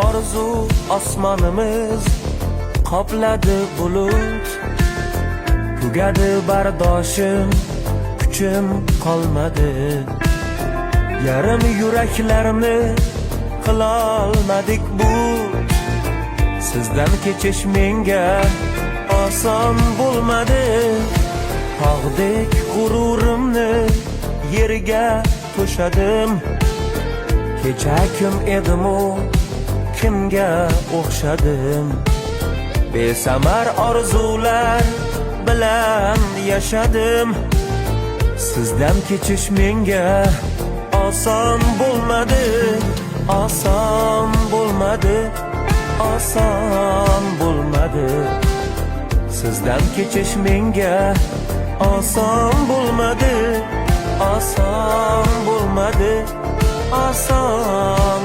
Orzu osmonimiz qopladi bulut, tugadi bardoshim, kuchim qolmadi. Yarim yuraklarni qilolmadik bu. Sizdan kechish menga oson bo'lmadi. Tog'dek g'ururimni yerga to'shadim. Kecha kim edim-u, kimga o'xshadim? Besamar orzular bilan yashadim. Sizdan kechish menga oson bo'lmadi, oson bo'lmadi, oson bo'lmadi. Sizdan kechish menga oson bo'lmadi, oson bo'lmadi, oson